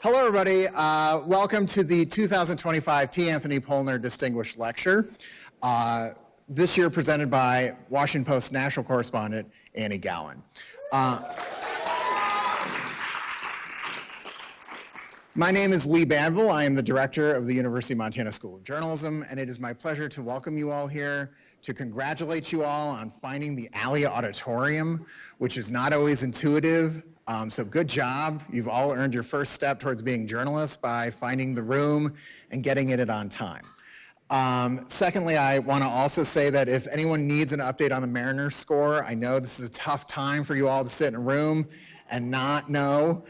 Hello, everybody. Welcome to the 2025 T. Anthony Pollner Distinguished Lecture, this year presented by Washington Post national correspondent Annie Gowen. My name is Lee Banville. I am the director of the University of Montana School of Journalism, and it is my pleasure to welcome you all here, to congratulate you all on finding the Alia Auditorium, which is not always intuitive. So good job. You've all earned your first step towards being journalists by finding the room and getting in it on time. Secondly, I want to also say that if anyone needs an update on the Mariners score, I know this is a tough time for you all to sit in a room and not know.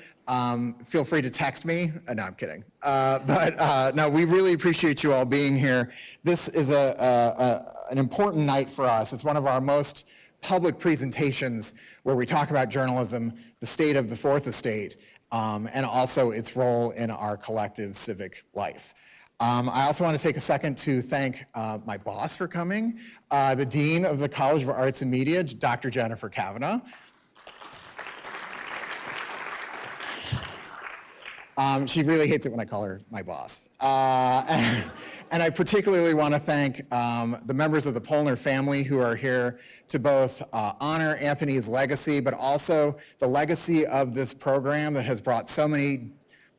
Feel free to text me. No, I'm kidding. No, we really appreciate you all being here. This is an important night for us. It's one of our most public presentations where we talk about journalism, the state of the Fourth Estate, and also its role in our collective civic life. I also want to take a second to thank my boss for coming, the Dean of the College of Arts and Media, Dr. Jennifer Kavanaugh. She really hates it when I call her my boss. And I particularly want to thank the members of the Pollner family who are here to both honor Anthony's legacy, but also the legacy of this program that has brought so many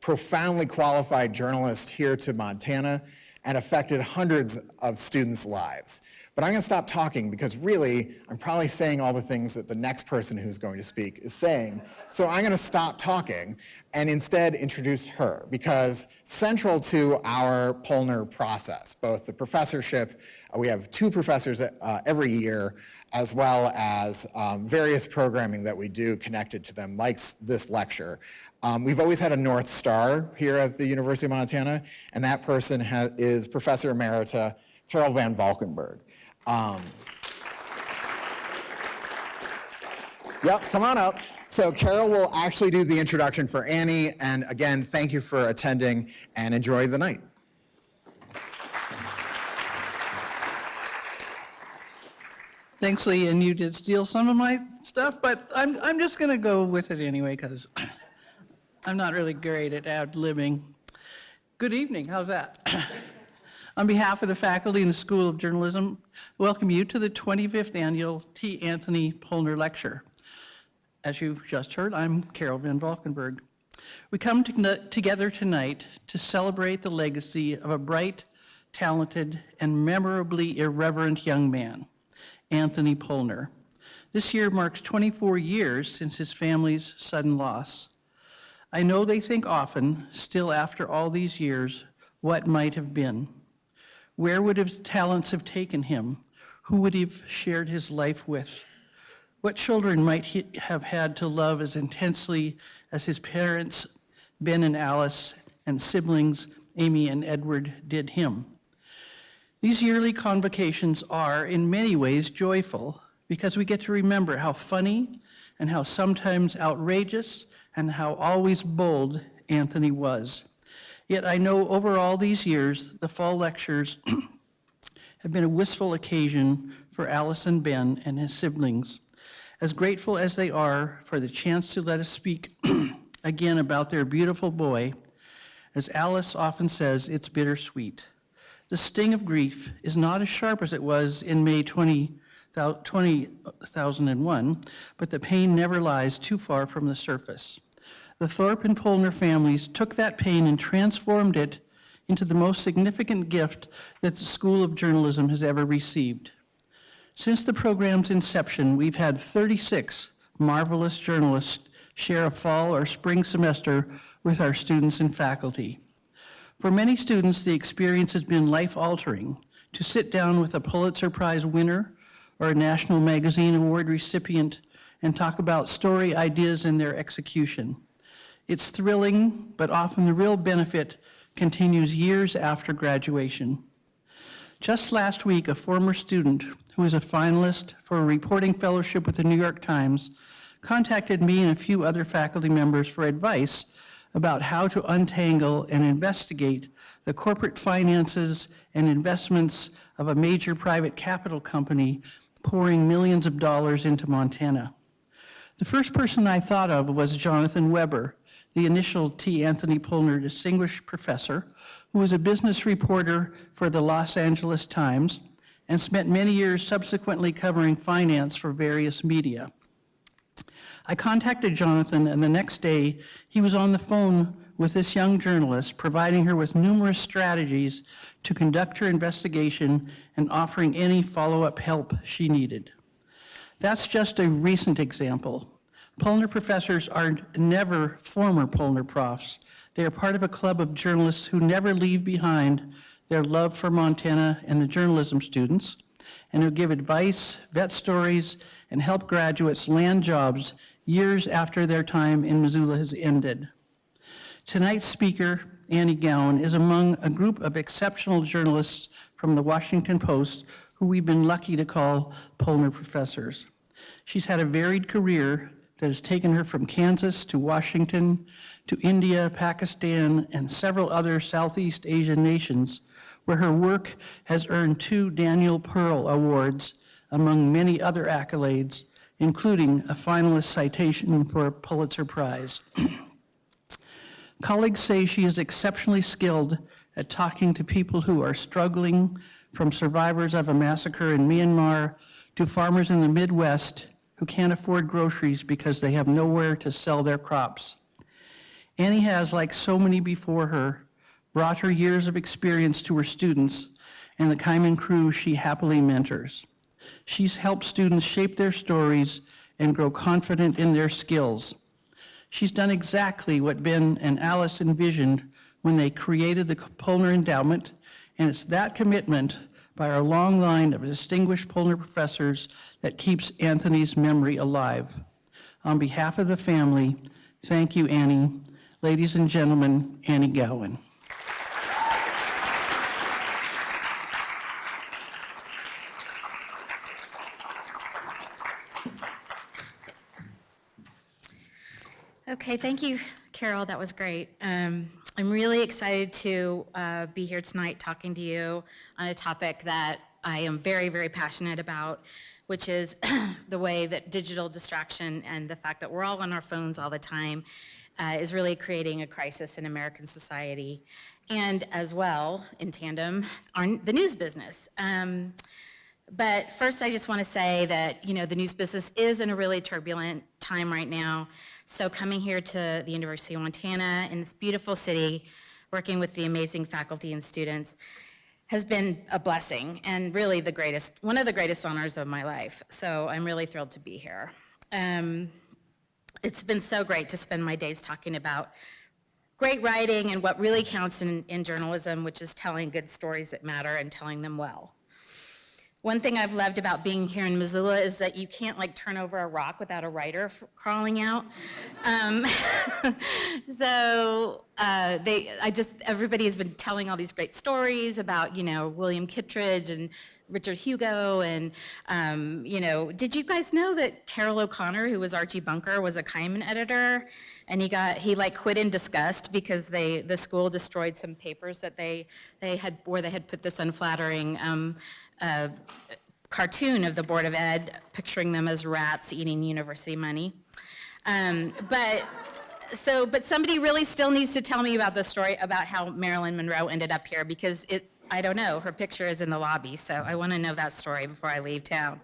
profoundly qualified journalists here to Montana and affected hundreds of students' lives. But I'm going to stop talking because really, I'm probably saying all the things that the next person who's going to speak is saying. So I'm going to stop talking and instead introduce her, because central to our Pollner process, both the professorship, we have 2 professors every year, as well as various programming that we do connected to them, like this lecture. We've always had a North Star here at the University of Montana, and that person is Professor Emerita Carol Van Valkenburg. Yep, come on up. So Carol will actually do the introduction for Annie, and again, thank you for attending and enjoy the night. Thanks, Lee, and you did steal some of my stuff, but I'm just going to go with it anyway because I'm not really great at ad-libbing. Good evening, how's that? On behalf of the faculty in the School of Journalism, welcome you to the 25th Annual T. Anthony Pollner Lecture. As you've just heard, I'm Carol Van Valkenburg. We come together tonight to celebrate the legacy of a bright, talented, and memorably irreverent young man, Anthony Pollner. This year marks 24 years since his family's sudden loss. I know they think often, still after all these years, what might have been. Where would his talents have taken him? Who would he have shared his life with? What children might he have had to love as intensely as his parents, Ben and Alice, and siblings, Amy and Edward, did him? These yearly convocations are, in many ways, joyful because we get to remember how funny and how sometimes outrageous and how always bold Anthony was. Yet I know over all these years, the fall lectures have been a wistful occasion for Alice and Ben and his siblings. As grateful as they are for the chance to let us speak again about their beautiful boy, as Alice often says, it's bittersweet. The sting of grief is not as sharp as it was in May 2001, but the pain never lies too far from the surface. The Thorpe and Pollner families took that pain and transformed it into the most significant gift that the School of Journalism has ever received. Since the program's inception, we've had 36 marvelous journalists share a fall or spring semester with our students and faculty. For many students, the experience has been life-altering. To sit down with a Pulitzer Prize winner or a National Magazine Award recipient and talk about story ideas and their execution. It's thrilling, but often the real benefit continues years after graduation. Just last week, a former student who is a finalist for a reporting fellowship with the New York Times contacted me and a few other faculty members for advice about how to untangle and investigate the corporate finances and investments of a major private capital company pouring millions of dollars into Montana. The first person I thought of was Jonathan Weber, the initial T. Anthony Pollner Distinguished Professor, who was a business reporter for the Los Angeles Times and spent many years subsequently covering finance for various media. I contacted Jonathan, and the next day he was on the phone with this young journalist, providing her with numerous strategies to conduct her investigation and offering any follow-up help she needed. That's just a recent example. Pollner professors are never former Pollner profs. They are part of a club of journalists who never leave behind their love for Montana and the journalism students, and who give advice, vet stories, and help graduates land jobs years after their time in Missoula has ended. Tonight's speaker, Annie Gowen, is among a group of exceptional journalists from the Washington Post who we've been lucky to call Pollner professors. She's had a varied career that has taken her from Kansas to Washington to India, Pakistan, and several other Southeast Asian nations, where her work has earned 2 Daniel Pearl Awards, among many other accolades, including a finalist citation for a Pulitzer Prize. Colleagues say she is exceptionally skilled at talking to people who are struggling, from survivors of a massacre in Myanmar to farmers in the Midwest who can't afford groceries because they have nowhere to sell their crops. Annie has, like so many before her, brought her years of experience to her students and the Kaiman crew she happily mentors. She's helped students shape their stories and grow confident in their skills. She's done exactly what Ben and Alice envisioned when they created the Pollner Endowment, and it's that commitment by our long line of distinguished Pollner professors that keeps Anthony's memory alive. On behalf of the family, thank you, Annie. Ladies and gentlemen, Annie Gowen. Okay, thank you, Carol. That was great. I'm really excited to be here tonight talking to you on a topic that I am very, very passionate about, which is the way that digital distraction and the fact that we're all on our phones all the time is really creating a crisis in American society, and as well, in tandem, the news business. But first, I just want to say that, the news business is in a really turbulent time right now. So coming here to the University of Montana in this beautiful city, working with the amazing faculty and students, has been a blessing and really one of the greatest honors of my life. So I'm really thrilled to be here. It's been so great to spend my days talking about great writing and what really counts in journalism, which is telling good stories that matter and telling them well. One thing I've loved about being here in Missoula is that you can't turn over a rock without a writer crawling out. Everybody has been telling all these great stories about, William Kittredge and Richard Hugo, and did you guys know that Carroll O'Connor, who was Archie Bunker, was a Kaiman editor, and he quit in disgust because the school destroyed some papers that they had put this unflattering cartoon of the Board of Ed, picturing them as rats eating university money. But somebody really still needs to tell me about the story about how Marilyn Monroe ended up here, because I don't know, her picture is in the lobby, so I want to know that story before I leave town.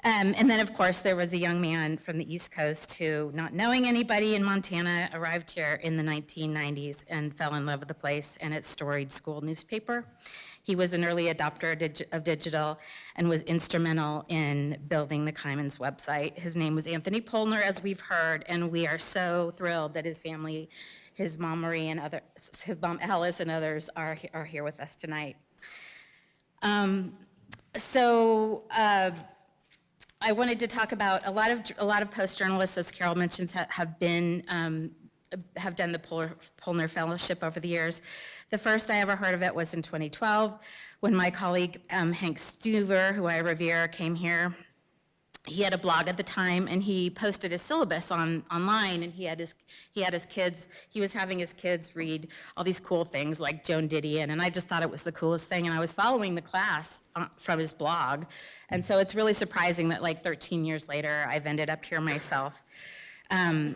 And then, of course, there was a young man from the East Coast who, not knowing anybody in Montana, arrived here in the 1990s and fell in love with the place and its storied school newspaper. He was an early adopter of digital and was instrumental in building the Kaiman's website. His name was Anthony Pollner, as we've heard, and we are so thrilled that his family, his mom Marie and his mom Alice and others are here with us tonight. I wanted to talk about a lot of Post journalists, as Carol mentions, have done the Pollner Fellowship over the years. The first I ever heard of it was in 2012, when my colleague Hank Stuver, who I revere, came here. He had a blog at the time, and he posted his syllabus online, and he was having his kids read all these cool things like Joan Didion, and I just thought it was the coolest thing, and I was following the class from his blog, and so it's really surprising that 13 years later, I've ended up here myself.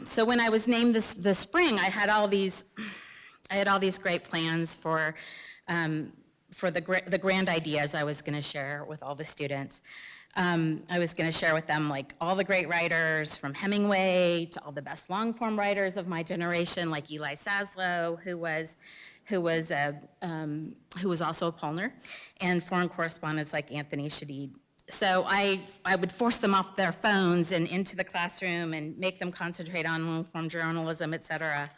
So when I was named this spring, I had all these great plans for the grand ideas I was going to share with all the students. I was going to share with them like all the great writers from Hemingway to all the best long-form writers of my generation, like Eli Saslow, who was also a Pollner, and foreign correspondents like Anthony Shadid. So I would force them off their phones and into the classroom and make them concentrate on long-form journalism, et cetera.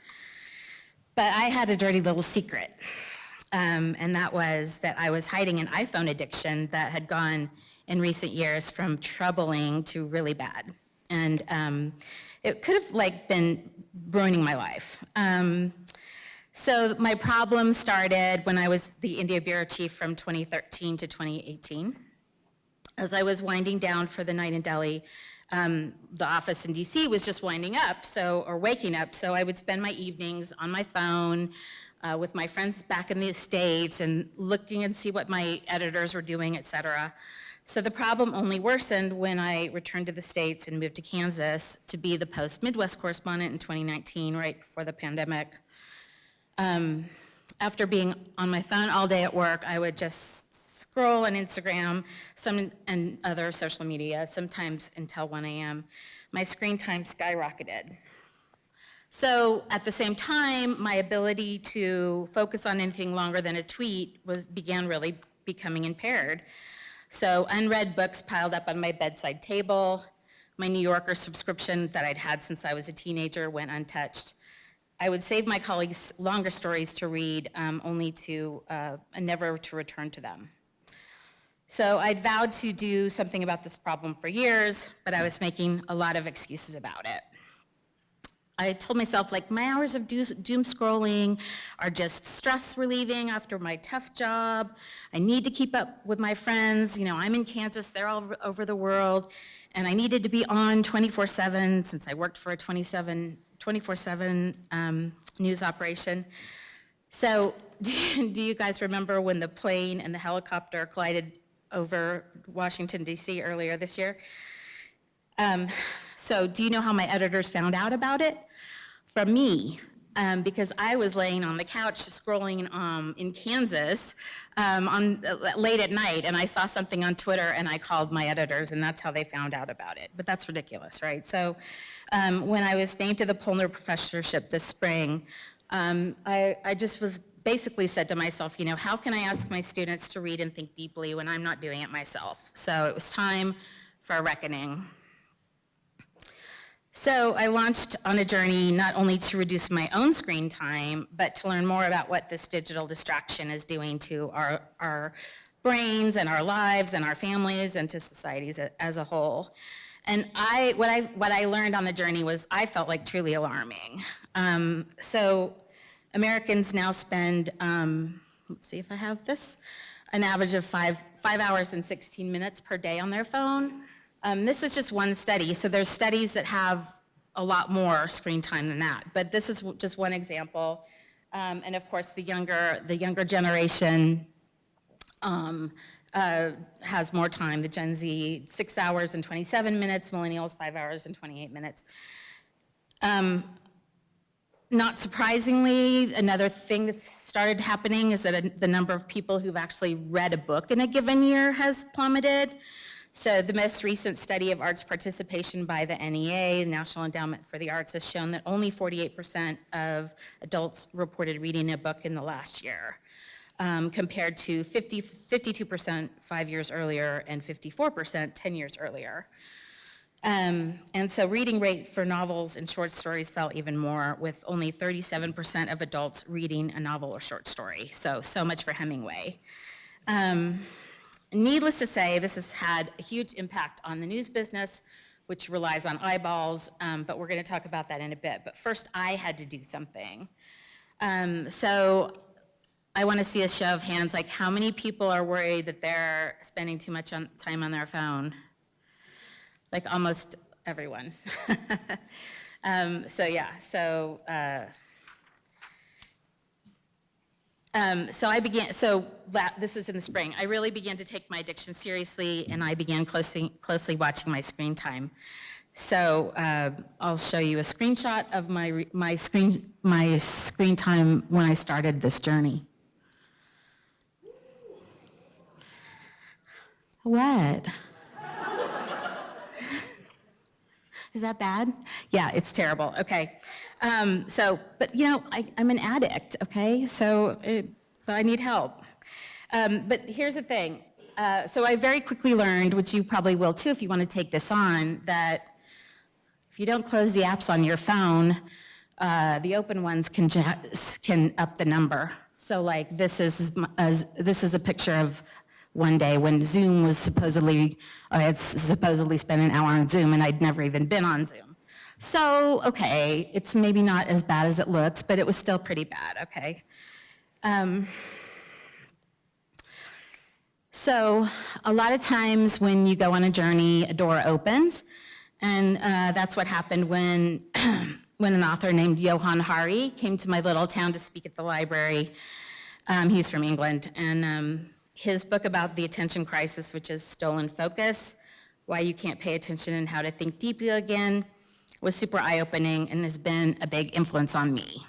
But I had a dirty little secret, and that was that I was hiding an iPhone addiction that had gone in recent years from troubling to really bad. And it could have been ruining my life. So my problem started when I was the India Bureau Chief from 2013 to 2018. As I was winding down for the night in Delhi, the office in DC was just winding up, or waking up, so I would spend my evenings on my phone with my friends back in the States and looking and see what my editors were doing, et cetera. So the problem only worsened when I returned to the States and moved to Kansas to be the Post Midwest correspondent in 2019, right before the pandemic. After being on my phone all day at work, I would just scroll on Instagram and other social media, sometimes until 1 a.m. My screen time skyrocketed. So at the same time, my ability to focus on anything longer than a tweet began really becoming impaired. So unread books piled up on my bedside table. My New Yorker subscription that I'd had since I was a teenager went untouched. I would save my colleagues longer stories to read, only to never to return to them. So I'd vowed to do something about this problem for years, but I was making a lot of excuses about it. I told myself, my hours of doom scrolling are just stress relieving after my tough job. I need to keep up with my friends. I'm in Kansas, they're all over the world, and I needed to be on 24/7 since I worked for a 24/7 news operation. So do you guys remember when the plane and the helicopter collided over Washington, D.C. earlier this year? So do you know how my editors found out about it? From me, because I was laying on the couch scrolling in Kansas late at night, and I saw something on Twitter, and I called my editors, and that's how they found out about it. But that's ridiculous, right? So when I was named to the Pollner professorship this spring, I just was basically said to myself, how can I ask my students to read and think deeply when I'm not doing it myself? So it was time for a reckoning. So I launched on a journey not only to reduce my own screen time, but to learn more about what this digital distraction is doing to our brains and our lives and our families and to societies as a whole. And what I learned on the journey was I felt truly alarming. So Americans now spend, let's see if I have this, an average of 5 hours and 16 minutes per day on their phone. This is just one study, so there's studies that have a lot more screen time than that, but this is just one example. And of course, the younger generation has more time. The Gen Z, 6 hours and 27 minutes, millennials, 5 hours and 28 minutes. Not surprisingly, another thing that's started happening is that the number of people who've actually read a book in a given year has plummeted. So the most recent study of arts participation by the NEA, the National Endowment for the Arts, has shown that only 48% of adults reported reading a book in the last year, compared to 52% 5 years earlier and 54% 10 years earlier. And so reading rate for novels and short stories fell even more, with only 37% of adults reading a novel or short story. So much for Hemingway. Needless to say, this has had a huge impact on the news business, which relies on eyeballs, but we're going to talk about that in a bit. But first, I had to do something. So I want to see a show of hands, how many people are worried that they're spending too much time on their phone? Almost everyone. This is in the spring. I really began to take my addiction seriously, and I began closely watching my screen time. So I'll show you a screenshot of my screen time when I started this journey. What? Is that bad? Yeah, it's terrible. Okay. But you know, I'm an addict, okay? So I need help. But here's the thing. So I very quickly learned, which you probably will too if you want to take this on, that if you don't close the apps on your phone, the open ones can up the number. So like this is a picture of one day when Zoom was supposedly, I had supposedly spent an hour on Zoom and I'd never even been on Zoom. So, okay, it's maybe not as bad as it looks, but it was still pretty bad, okay? So a lot of times when you go on a journey, a door opens, and that's what happened when, when an author named Johann Hari came to my little town to speak at the library. He's from England, and his book about the attention crisis, which is Stolen Focus, Why You Can't Pay Attention and How to Think Deeply Again, was super eye-opening and has been a big influence on me.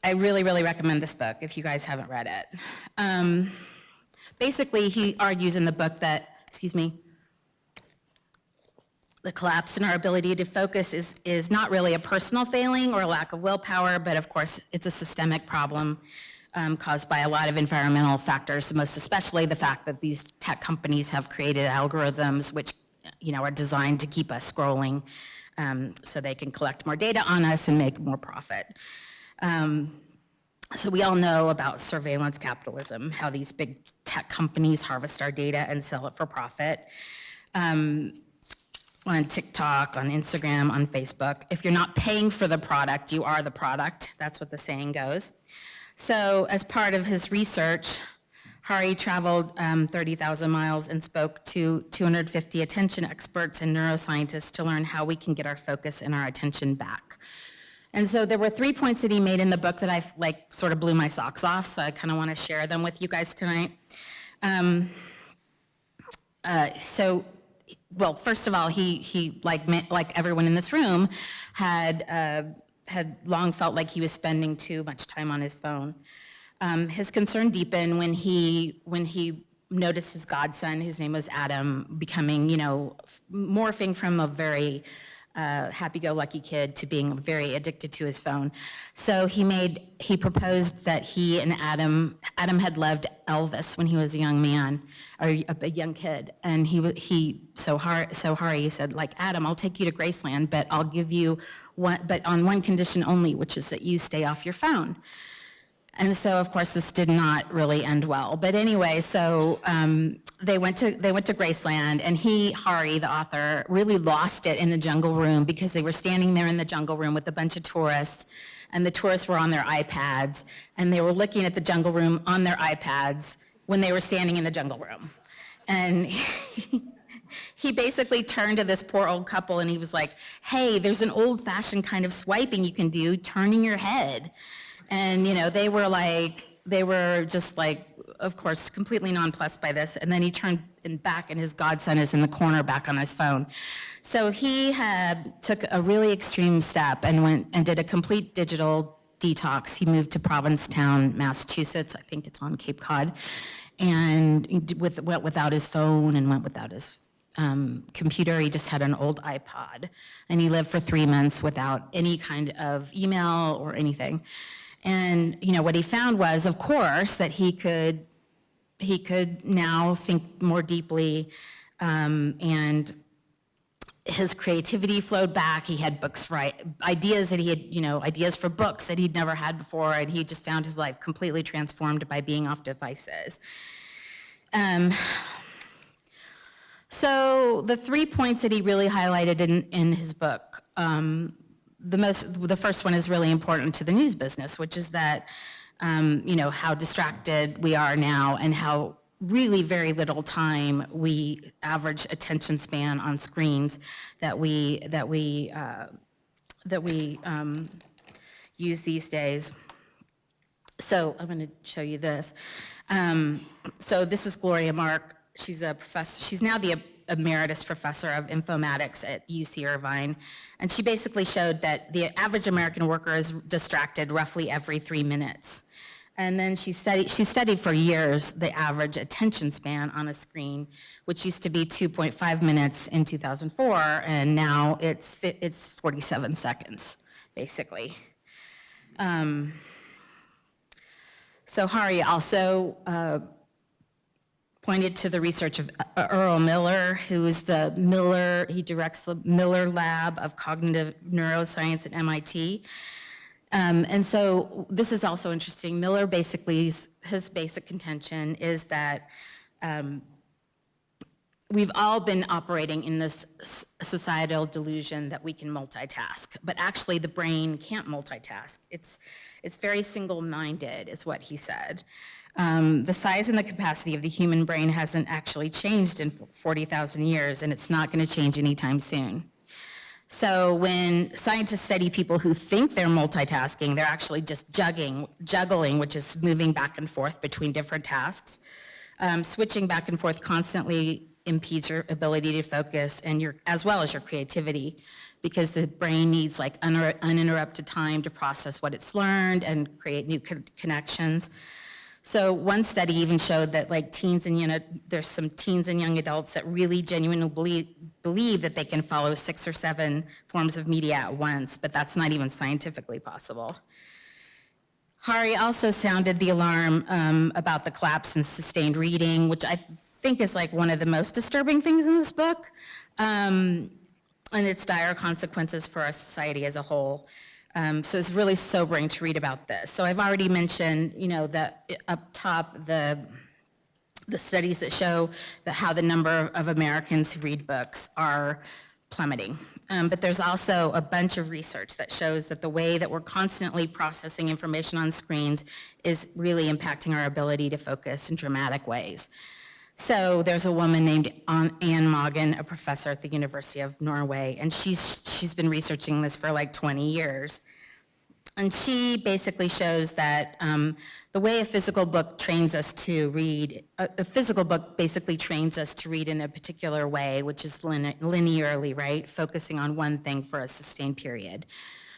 I really, really recommend this book if you guys haven't read it. Basically, he argues in the book that, the collapse in our ability to focus is not really a personal failing or a lack of willpower, but of course, it's a systemic problem caused by a lot of environmental factors, most especially the fact that these tech companies have created algorithms which are designed to keep us scrolling so they can collect more data on us and make more profit. So we all know about surveillance capitalism, how these big tech companies harvest our data and sell it for profit. On TikTok, on Instagram, on Facebook. If you're not paying for the product, you are the product. That's what the saying goes. So as part of his research, Hari traveled 30,000 miles and spoke to 250 attention experts and neuroscientists to learn how we can get our focus and our attention back. And so there were 3 points that he made in the book that I sort of blew my socks off, so I kind of want to share them with you guys tonight. Well, first of all, he like everyone in this room, had long felt like he was spending too much time on his phone. His concern deepened when he noticed his godson, whose name was Adam, becoming, morphing from a very happy-go-lucky kid to being very addicted to his phone. So he proposed that he and Adam had loved Elvis when he was a young man, or a young kid, and so Hari said, like, Adam, I'll take you to Graceland, but I'll give you but on one condition only, which is that you stay off your phone. And so, of course, this did not really end well. But anyway, so they went to Graceland, and Hari, the author, really lost it in the jungle room because they were standing there in the jungle room with a bunch of tourists, and the tourists were on their iPads, and they were looking at the jungle room on their iPads when they were standing in the jungle room. And he basically turned to this poor old couple, and he was like, hey, there's an old-fashioned kind of swiping you can do, turning your head. And, they were just like, of course, completely nonplussed by this. And then he turned back, and his godson is in the corner back on his phone. So he took a really extreme step and went and did a complete digital detox. He moved to Provincetown, Massachusetts. I think it's on Cape Cod. And went without his phone and went without his computer. He just had an old iPod. And he lived for 3 months without any kind of email or anything. And what he found was, of course, that he could now think more deeply, and his creativity flowed back. He had books for ideas that he had, ideas for books that he'd never had before, and he just found his life completely transformed by being off devices. So the 3 points that he really highlighted in his book. The first one is really important to the news business, which is that, how distracted we are now and how really very little time we average attention span on screens that we use these days. So I'm going to show you this. So this is Gloria Mark. She's a professor. She's now the emeritus professor of informatics at UC Irvine. And she basically showed that the average American worker is distracted roughly every 3 minutes. And then she studied for years the average attention span on a screen, which used to be 2.5 minutes in 2004, and now it's 47 seconds, basically. So Hari also pointed to the research of Earl Miller, he directs the Miller Lab of Cognitive Neuroscience at MIT. And so this is also interesting. Miller basically, his basic contention is that we've all been operating in this societal delusion that we can multitask, but actually the brain can't multitask. It's very single-minded, is what he said. The size and the capacity of the human brain hasn't actually changed in 40,000 years, and it's not going to change anytime soon. So when scientists study people who think they're multitasking, they're actually just juggling, which is moving back and forth between different tasks. Switching back and forth constantly impedes your ability to focus and as well as your creativity, because the brain needs like uninterrupted time to process what it's learned and create new connections. So one study even showed that like there's some teens and young adults that really genuinely believe that they can follow 6 or 7 forms of media at once, but that's not even scientifically possible. Hari also sounded the alarm about the collapse in sustained reading, which I think is like one of the most disturbing things in this book, and its dire consequences for our society as a whole. So it's really sobering to read about this. So I've already mentioned, that up top, the studies that show how the number of Americans who read books are plummeting. But there's also a bunch of research that shows that the way that we're constantly processing information on screens is really impacting our ability to focus in dramatic ways. So there's a woman named Anne Moggen, a professor at the University of Norway, and she's been researching this for like 20 years. And she basically shows that the way a physical book trains us to read, a physical book basically trains us to read in a particular way, which is linearly, right? Focusing on one thing for a sustained period.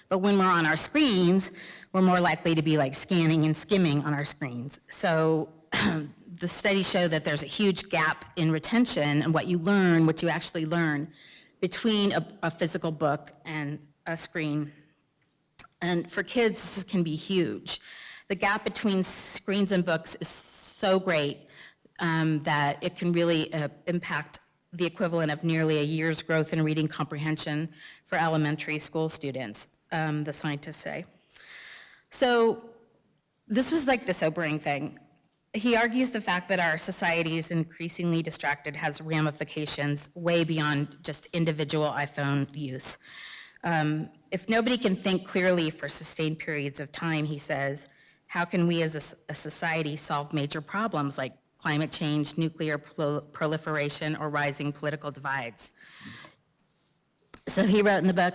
But when we're on our screens, we're more likely to be like scanning and skimming on our screens. So the studies show that there's a huge gap in retention and what you actually learn between a physical book and a screen. And for kids, this can be huge. The gap between screens and books is so great that it can really impact the equivalent of nearly a year's growth in reading comprehension for elementary school students, the scientists say. So this was like the sobering thing. He argues the fact that our society is increasingly distracted has ramifications way beyond just individual iPhone use. If nobody can think clearly for sustained periods of time, he says, how can we as a society solve major problems like climate change, nuclear proliferation, or rising political divides? So he wrote in the book,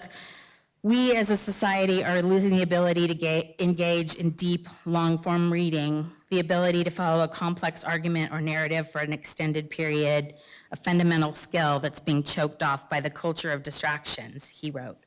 we as a society are losing the ability to engage in deep, long-form reading, the ability to follow a complex argument or narrative for an extended period, a fundamental skill that's being choked off by the culture of distractions, he wrote.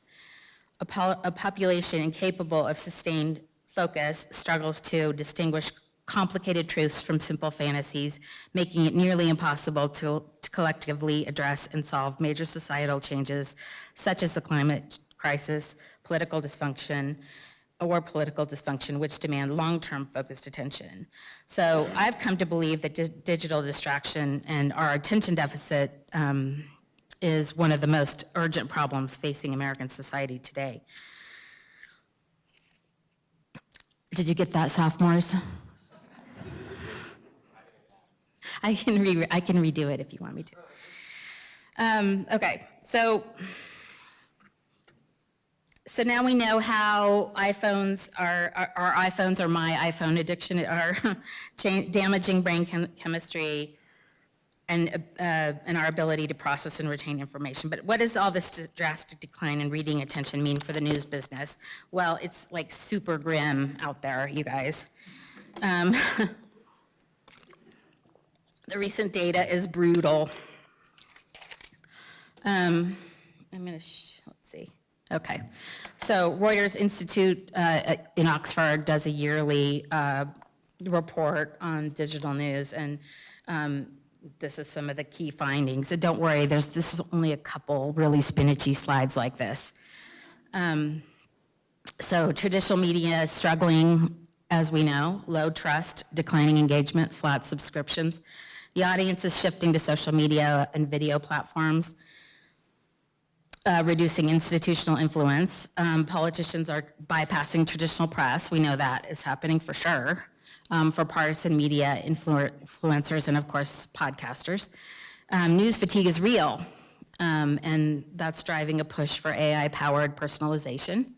A population incapable of sustained focus struggles to distinguish complicated truths from simple fantasies, making it nearly impossible to collectively address and solve major societal changes such as the climate crisis, political dysfunction, which demand long-term focused attention. So I've come to believe that digital distraction and our attention deficit is one of the most urgent problems facing American society today. Did you get that, sophomores? I can redo it if you want me to. Okay, so now we know how our iPhones or my iPhone addiction are damaging brain chemistry and our ability to process and retain information. But what does all this drastic decline in reading attention mean for the news business? Well, it's like super grim out there, you guys. The recent data is brutal. Let's see. Okay. So Reuters Institute in Oxford does a yearly report on digital news, and this is some of the key findings. So don't worry, this is only a couple really spinachy slides like this. So traditional media is struggling, as we know, low trust, declining engagement, flat subscriptions. The audience is shifting to social media and video platforms, reducing institutional influence. Politicians are bypassing traditional press. We know that is happening for sure, for partisan media influencers and, of course, podcasters. News fatigue is real, and that's driving a push for AI-powered personalization.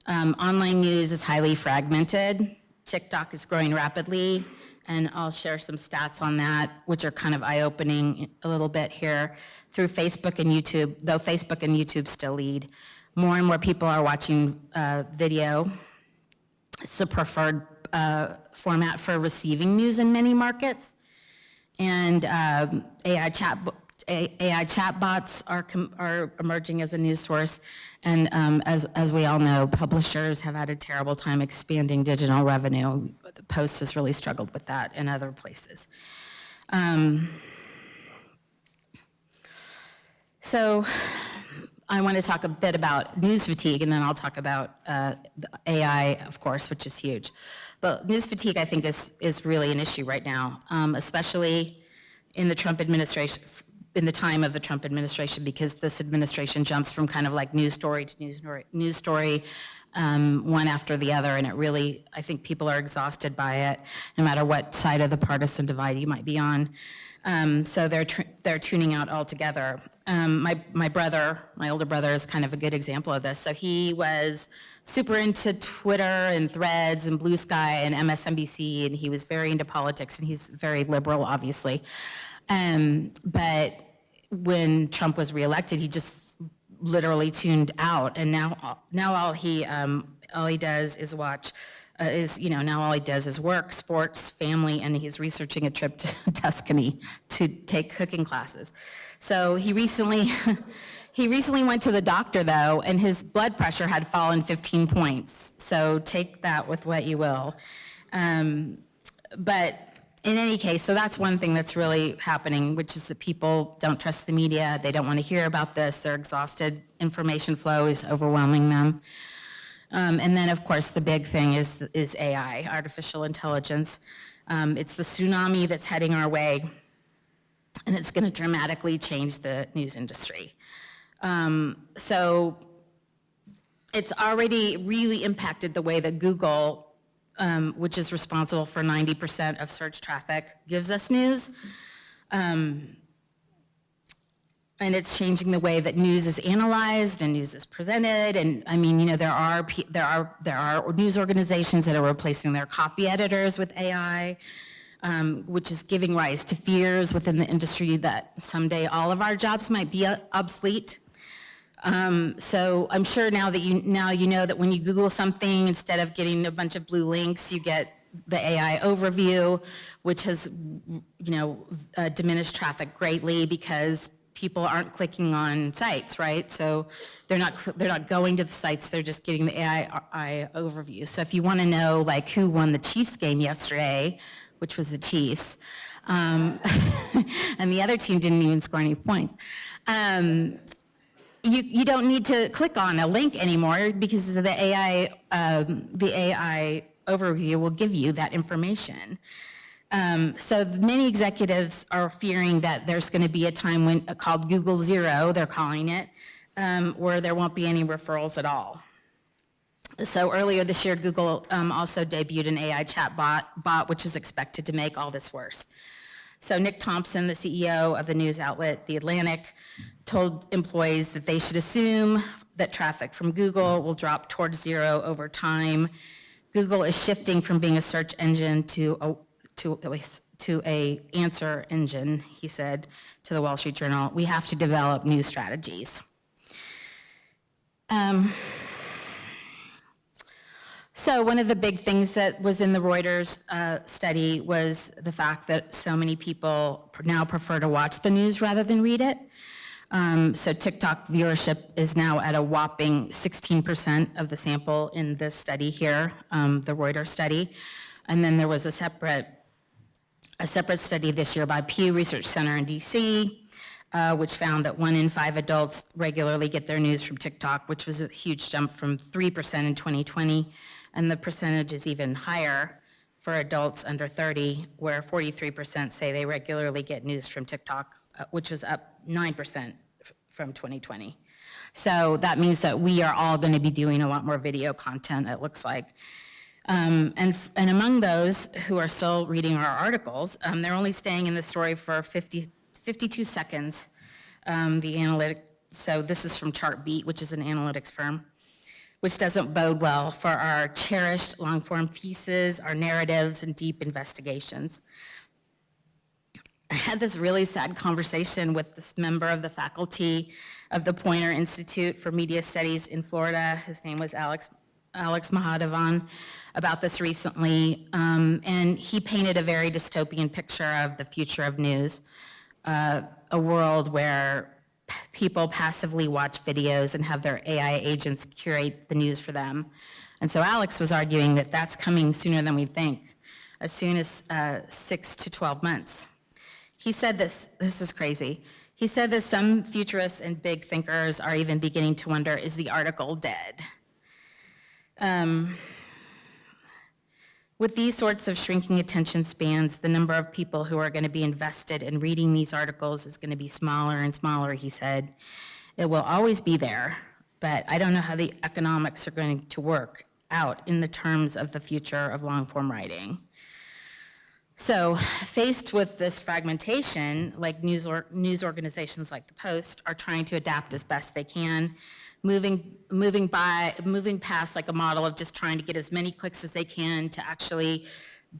Online news is highly fragmented. TikTok is growing rapidly, and I'll share some stats on that, which are kind of eye-opening a little bit here. Through Facebook and YouTube, though Facebook and YouTube still lead, more and more people are watching video. It's the preferred format for receiving news in many markets. And AI chatbots are emerging as a news source. And as we all know, publishers have had a terrible time expanding digital revenue. The Post has really struggled with that and other places. So I want to talk a bit about news fatigue, and then I'll talk about the AI, of course, which is huge. But news fatigue, I think, is really an issue right now, especially in the Trump administration, in the time of the Trump administration, because this administration jumps from kind of like news story to news story, one after the other, and it really, I think people are exhausted by it, no matter what side of the partisan divide you might be on. So they're tuning out altogether. My older brother is kind of a good example of this. So he was super into Twitter and Threads and Blue Sky and MSNBC, and he was very into politics, and he's very liberal, obviously. But when Trump was reelected, he just literally tuned out, and now all he does is watch. Now all he does is work, sports, family, and he's researching a trip to Tuscany to take cooking classes. So he recently went to the doctor, though, and his blood pressure had fallen 15 points. So take that with what you will. But in any case, so that's one thing that's really happening, which is that people don't trust the media. They don't want to hear about this. They're exhausted. Information flow is overwhelming them. And then, of course, the big thing is AI, artificial intelligence. It's the tsunami that's heading our way, and it's going to dramatically change the news industry. So it's already really impacted the way that Google, which is responsible for 90% of search traffic, gives us news. And it's changing the way that news is analyzed and news is presented. And I mean, there are news organizations that are replacing their copy editors with AI, which is giving rise to fears within the industry that someday all of our jobs might be obsolete. So I'm sure now you know that when you Google something, instead of getting a bunch of blue links, you get the AI overview, which has diminished traffic greatly because people aren't clicking on sites, right? So they're not going to the sites, they're just getting the AI overview. So if you want to know like who won the Chiefs game yesterday, which was the Chiefs, and the other team didn't even score any points, you don't need to click on a link anymore because the AI overview will give you that information. So many executives are fearing that there's going to be a time called Google Zero, they're calling it, where there won't be any referrals at all. So earlier this year, Google also debuted an AI chat bot, which is expected to make all this worse. So Nick Thompson, the CEO of the news outlet The Atlantic, told employees that they should assume that traffic from Google will drop towards zero over time. Google is shifting from being a search engine to a answer engine, he said to the Wall Street Journal. We have to develop new strategies. So one of the big things that was in the Reuters study was the fact that so many people now prefer to watch the news rather than read it. So TikTok viewership is now at a whopping 16% of the sample in this study here, the Reuters study. And then there was a separate study this year by Pew Research Center in DC, which found that 1 in 5 adults regularly get their news from TikTok, which was a huge jump from 3% in 2020. And the percentage is even higher for adults under 30, where 43% say they regularly get news from TikTok, which was up 9% from 2020. So that means that we are all going to be doing a lot more video content, it looks like. And among those who are still reading our articles, they're only staying in the story for 52 seconds. So this is from Chartbeat, which is an analytics firm, which doesn't bode well for our cherished long-form pieces, our narratives, and deep investigations. I had this really sad conversation with this member of the faculty of the Pollner Institute for Media Studies in Florida. His name was Alex Mahadevan, about this recently, and he painted a very dystopian picture of the future of news, a world where people passively watch videos and have their AI agents curate the news for them. And so Alex was arguing that that's coming sooner than we think, as soon as 6 to 12 months. He said this is crazy. He said that some futurists and big thinkers are even beginning to wonder, is the article dead? With these sorts of shrinking attention spans, the number of people who are going to be invested in reading these articles is going to be smaller and smaller, he said. It will always be there, but I don't know how the economics are going to work out in the terms of the future of long-form writing. So, faced with this fragmentation, like news organizations like the Post are trying to adapt as best they can, moving past like a model of just trying to get as many clicks as they can to actually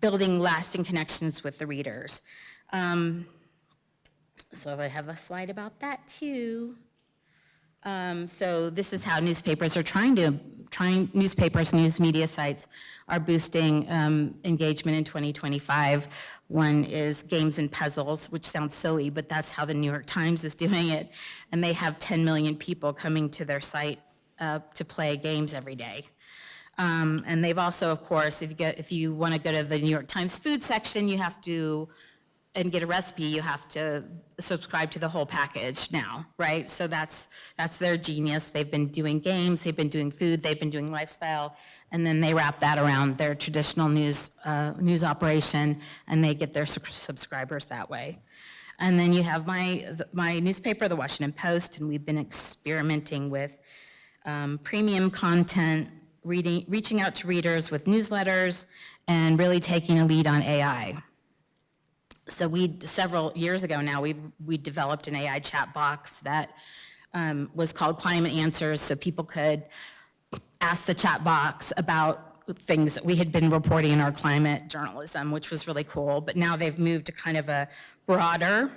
building lasting connections with the readers. So I have a slide about that too. So this is how newspapers are newspapers, news media sites are boosting engagement in 2025. One is games and puzzles, which sounds silly, but that's how the New York Times is doing it. And they have 10 million people coming to their site to play games every day. And they've also, of course, if you want to go to the New York Times food section, you have to, and get a recipe, you have to subscribe to the whole package now, right? So that's their genius. They've been doing games, they've been doing food, they've been doing lifestyle, and then they wrap that around their traditional news operation, and they get their subscribers that way. And then you have my newspaper, the Washington Post, and we've been experimenting with premium content, reaching out to readers with newsletters, and really taking a lead on AI. So several years ago now, we developed an AI chat box that was called Climate Answers, so people could ask the chat box about things that we had been reporting in our climate journalism, which was really cool. But now they've moved to kind of a broader,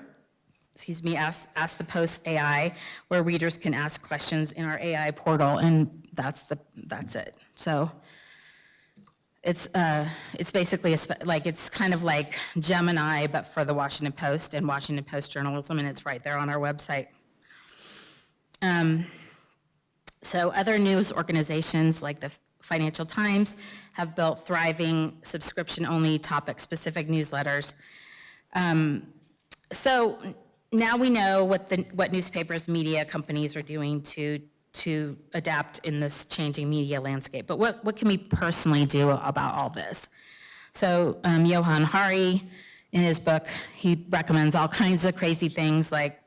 Ask the Post AI, where readers can ask questions in our AI portal, and that's it. So it's basically it's kind of like Gemini, but for the Washington Post and Washington Post journalism, and it's right there on our website. So other news organizations like the Financial Times have built thriving subscription-only topic-specific newsletters. So now we know what newspapers, media companies are doing to adapt in this changing media landscape. But what can we personally do about all this? So Johan Hari, in his book, he recommends all kinds of crazy things like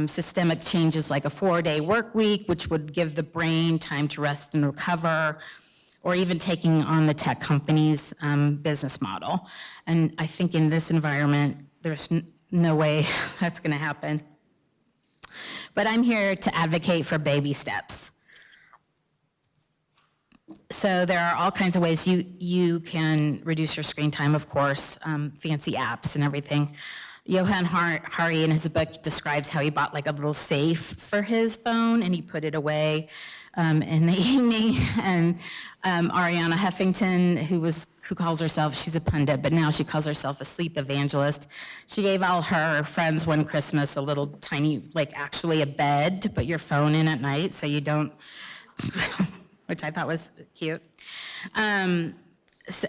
systemic changes like a 4-day work week, which would give the brain time to rest and recover, or even taking on the tech company's business model. And I think in this environment, there's no way that's gonna happen. But I'm here to advocate for baby steps. So there are all kinds of ways you can reduce your screen time, of course, fancy apps and everything. Johan Hari in his book describes how he bought like a little safe for his phone and he put it away in the evening, and Ariana Huffington, who calls herself, she's a pundit, but now she calls herself a sleep evangelist. She gave all her friends one Christmas a little tiny, like actually a bed to put your phone in at night so you don't, which I thought was cute. And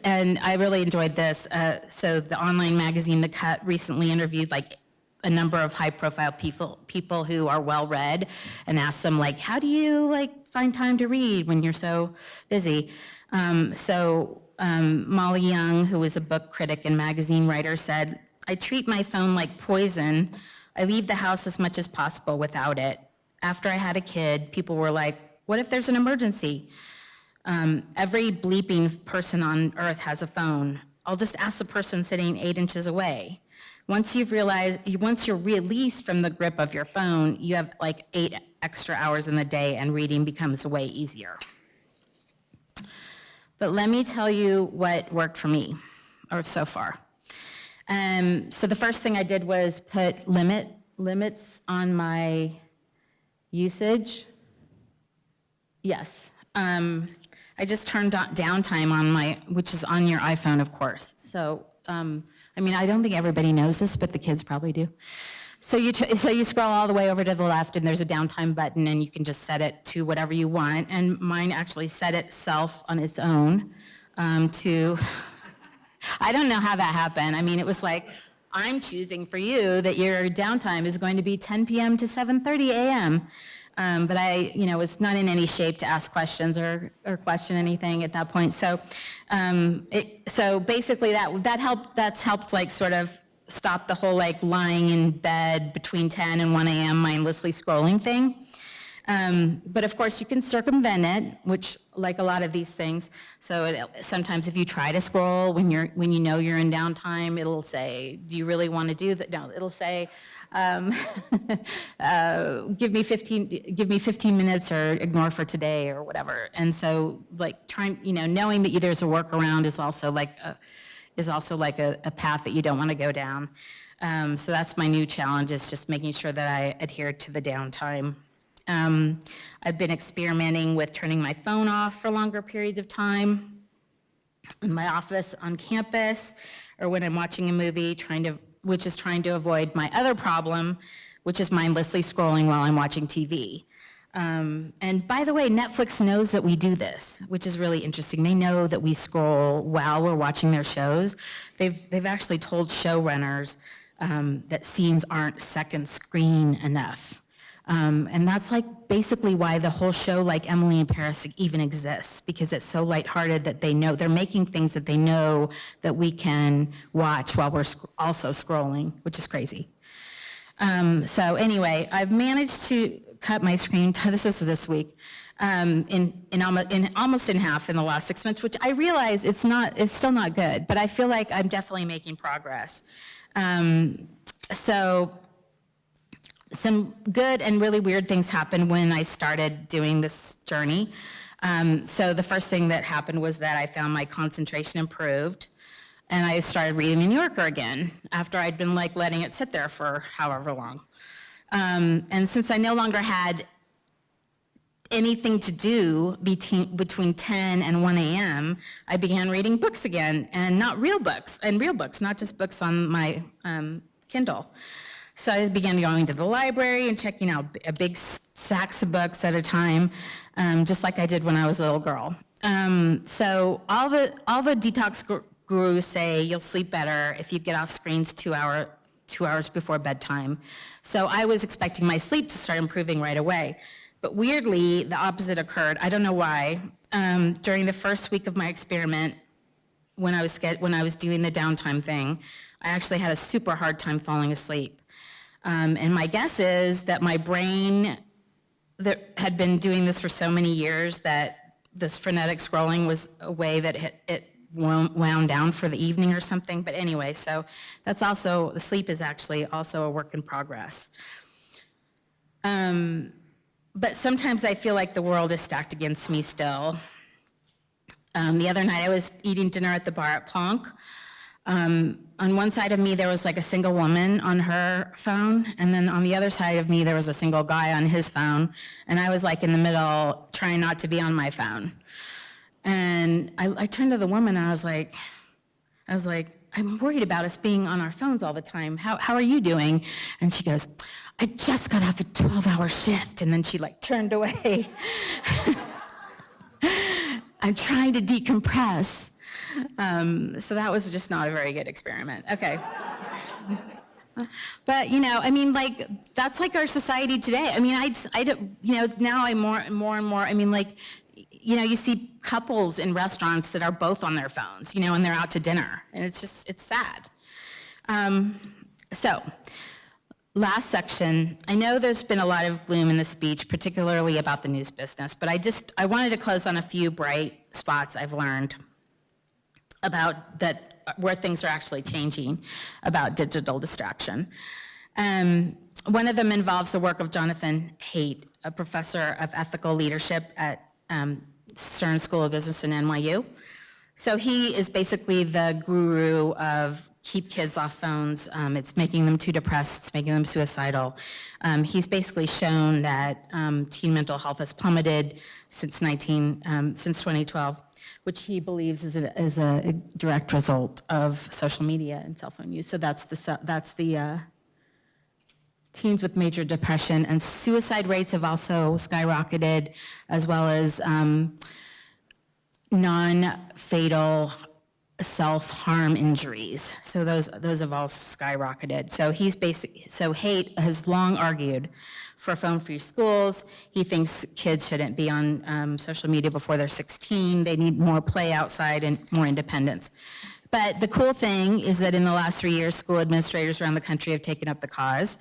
I really enjoyed this. So the online magazine, The Cut, recently interviewed like a number of high-profile people who are well-read, and asked them like, how do you like find time to read when you're so busy? Molly Young, who is a book critic and magazine writer, said, I treat my phone like poison. I leave the house as much as possible without it. After I had a kid, people were like, what if there's an emergency? Every bleeping person on earth has a phone. I'll just ask the person sitting 8 inches away. Once you're released from the grip of your phone, you have like 8 extra hours in the day, and reading becomes way easier. But let me tell you what worked for me, or so far. So the first thing I did was put limits on my usage. Yes. I just turned downtime on which is on your iPhone, of course. So, I mean, I don't think everybody knows this, but the kids probably do. So you scroll all the way over to the left, and there's a downtime button, and you can just set it to whatever you want. And mine actually set itself on its own to, I don't know how that happened. I mean, it was like, I'm choosing for you that your downtime is going to be 10 p.m. to 7:30 a.m. But I, was not in any shape to ask questions or question anything at that point. So, so basically that's helped like sort of stop the whole like lying in bed between 10 and 1 a.m. mindlessly scrolling thing. But of course you can circumvent it, which like a lot of these things. So sometimes if you try to scroll when you know you're in downtime, it'll say, do you really want to do that? No, it'll say, give me 15 minutes or ignore for today or whatever. And so like knowing that there's a workaround is also like a path that you don't want to go down. So that's my new challenge, is just making sure that I adhere to the downtime. I've been experimenting with turning my phone off for longer periods of time in my office, on campus, or when I'm watching a movie, which is trying to avoid my other problem, which is mindlessly scrolling while I'm watching TV. And by the way, Netflix knows that we do this, which is really interesting. They know that we scroll while we're watching their shows. They've actually told showrunners that scenes aren't second screen enough. And that's like basically why the whole show like Emily in Paris even exists, because it's so lighthearted that they know they're making things that they know that we can watch while we're also scrolling, which is crazy. So anyway, I've managed to cut my screen time, this week, almost in half in the last 6 months, which I realize it's still not good, but I feel like I'm definitely making progress. So some good and really weird things happened when I started doing this journey. So the first thing that happened was that I found my concentration improved, and I started reading The New Yorker again after I'd been like letting it sit there for however long. And since I no longer had anything to do between 10 and 1 a.m., I began reading books again, and real books, not just books on my Kindle. So I began going to the library and checking out a big stacks of books at a time, just like I did when I was a little girl. So all the detox gurus say you'll sleep better if you get off screens 2 hours before bedtime. So I was expecting my sleep to start improving right away. But weirdly, the opposite occurred. I don't know why. During the first week of my experiment, when I was doing the downtime thing, I actually had a super hard time falling asleep. And my guess is that my brain that had been doing this for so many years that this frenetic scrolling was a way that it wound down for the evening or something. But anyway, so that's also, the sleep is actually also a work in progress. But sometimes I feel like the world is stacked against me still. The other night I was eating dinner at the bar at Plonk, On one side of me, there was like a single woman on her phone, and then on the other side of me, there was a single guy on his phone, and I was like in the middle, trying not to be on my phone. And I turned to the woman, and I was like, I'm worried about us being on our phones all the time. How are you doing? And she goes, I just got off a 12-hour shift, and then she like turned away. I'm trying to decompress. So that was just not a very good experiment. Okay. But, you know, I mean, like, that's like our society today. I mean, now I'm more and more, I mean, like, you know, you see couples in restaurants that are both on their phones, you know, and they're out to dinner, and it's sad. So, last section, I know there's been a lot of gloom in the speech, particularly about the news business, but I wanted to close on a few bright spots I've learned about that, where things are actually changing about digital distraction. One of them involves the work of Jonathan Haidt, a professor of ethical leadership at Stern School of Business in NYU. So he is basically the guru of keep kids off phones. It's making them too depressed. It's making them suicidal. He's basically shown that teen mental health has plummeted since 2012, which he believes is a direct result of social media and cell phone use. So that's the teens with major depression, and suicide rates have also skyrocketed, as well as non-fatal self-harm injuries. So those have all skyrocketed. So Haidt has long argued for phone-free schools. He thinks kids shouldn't be on social media before they're 16. They need more play outside and more independence. But the cool thing is that in the last 3 years, school administrators around the country have taken up the cause,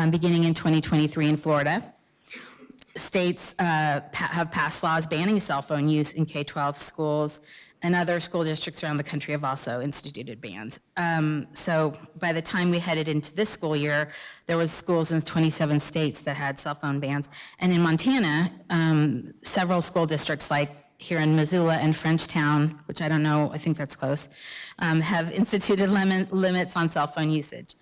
beginning in 2023 in Florida. States have passed laws banning cell phone use in K-12 schools, and other school districts around the country have also instituted bans. So by the time we headed into this school year, there was schools in 27 states that had cell phone bans. And in Montana, several school districts like here in Missoula and Frenchtown, which I don't know, I think that's close, have instituted limits on cell phone usage.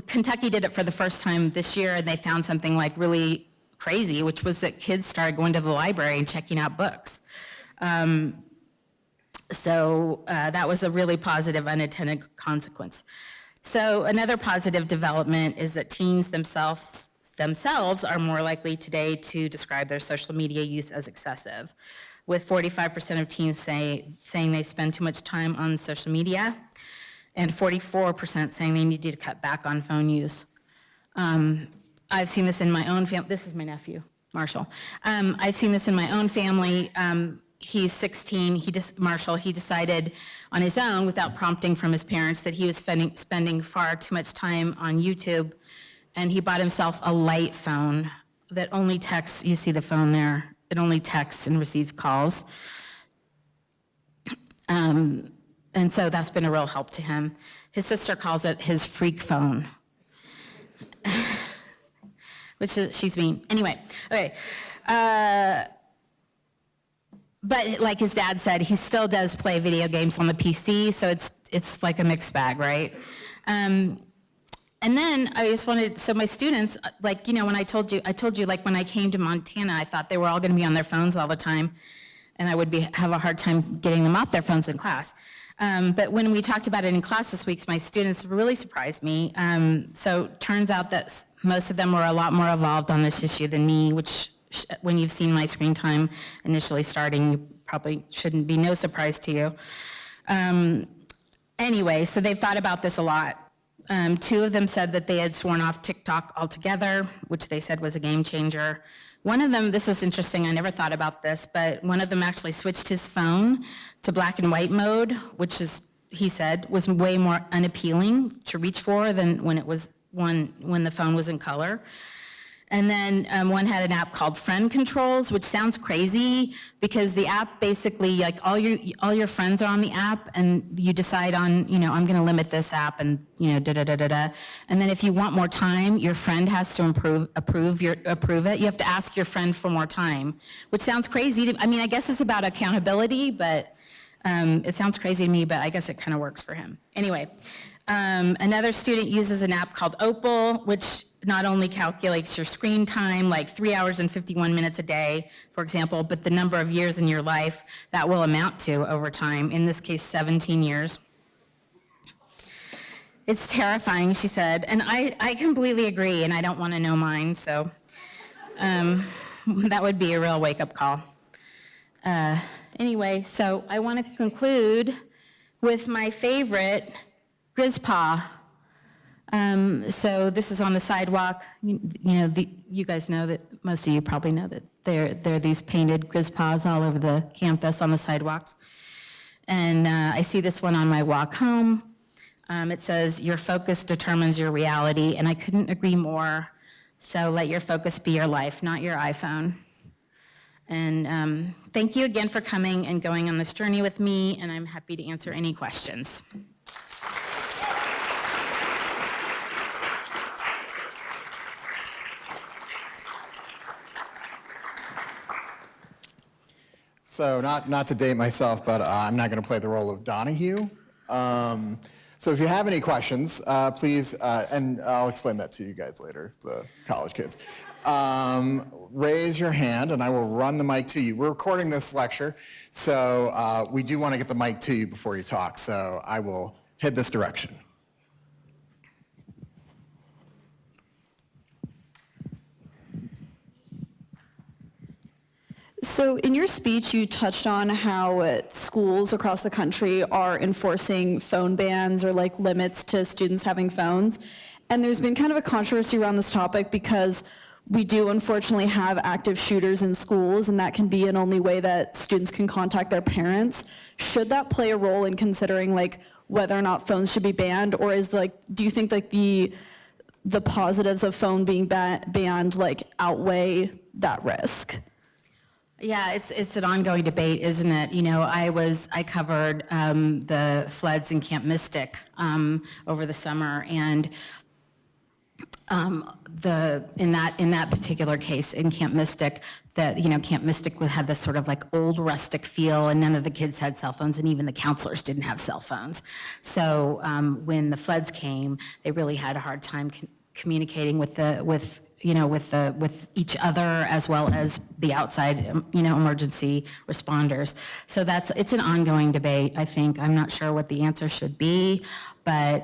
Kentucky did it for the first time this year, and they found something like really crazy, which was that kids started going to the library and checking out books. That was a really positive unintended consequence. So another positive development is that teens themselves are more likely today to describe their social media use as excessive, with 45% of teens saying they spend too much time on social media, and 44% saying they need to cut back on phone use. I've seen this in my own family. This is my nephew, Marshall. I've seen this in my own family. He's 16. Marshall, he decided on his own, without prompting from his parents, that he was spending far too much time on YouTube, and he bought himself a light phone that only texts. You see the phone there. It only texts and receives calls. And so that's been a real help to him. His sister calls it his freak phone. She's mean. Anyway, okay. But like his dad said, he still does play video games on the PC, so it's like a mixed bag, right? And then I just wanted, so my students, like, you know, when I told you, like, when I came to Montana, I thought they were all going to be on their phones all the time, and I would have a hard time getting them off their phones in class. But when we talked about it in class this week, my students really surprised me. So turns out that most of them were a lot more evolved on this issue than me, which when you've seen my screen time initially starting, probably shouldn't be no surprise to you. Anyway, so they've thought about this a lot. 2 of them said that they had sworn off TikTok altogether, which they said was a game changer. One of them, this is interesting, I never thought about this, but one of them actually switched his phone to black and white mode, which is, he said, was way more unappealing to reach for than when the phone was in color. And then one had an app called Friend Controls, which sounds crazy because the app basically, like, all your friends are on the app, and you decide on, you know, I'm going to limit this app, and, you know, da-da-da-da-da. And then if you want more time, your friend has to approve it. You have to ask your friend for more time, which sounds crazy. I mean, I guess it's about accountability, but It sounds crazy to me, but I guess it kind of works for him. Anyway, another student uses an app called Opal, which not only calculates your screen time, like 3 hours and 51 minutes a day, for example, but the number of years in your life that will amount to over time, in this case, 17 years. It's terrifying, she said, and I completely agree, and I don't want to know mine, so that would be a real wake-up call. Anyway, so I want to conclude with my favorite, Grizzpaw. So this is on the sidewalk. You guys know that, most of you probably know that there are these painted Grizzpaws all over the campus on the sidewalks. And I see this one on my walk home. It says, "Your focus determines your reality," and I couldn't agree more. So let your focus be your life, not your iPhone. And thank you again for coming and going on this journey with me, and I'm happy to answer any questions. So not to date myself, but I'm not going to play the role of Donahue. So if you have any questions, please, and I'll explain that to you guys later, the college kids. Raise your hand and I will run the mic to you. We're recording this lecture, so we do want to get the mic to you before you talk, so I will head this direction. So in your speech, you touched on how schools across the country are enforcing phone bans or like limits to students having phones. And there's been kind of a controversy around this topic because we do unfortunately have active shooters in schools, and that can be an only way that students can contact their parents. Should that play a role in considering like whether or not phones should be banned, or is like, do you think like the positives of phone being banned like outweigh that risk? Yeah, it's an ongoing debate, isn't it? I covered the floods in Camp Mystic over the summer, and in that particular case in Camp Mystic, Camp Mystic had this sort of like old rustic feel, and none of the kids had cell phones, and even the counselors didn't have cell phones. So when the floods came, they really had a hard time communicating with each other as well as the outside, emergency responders. So it's an ongoing debate, I think. I'm not sure what the answer should be, but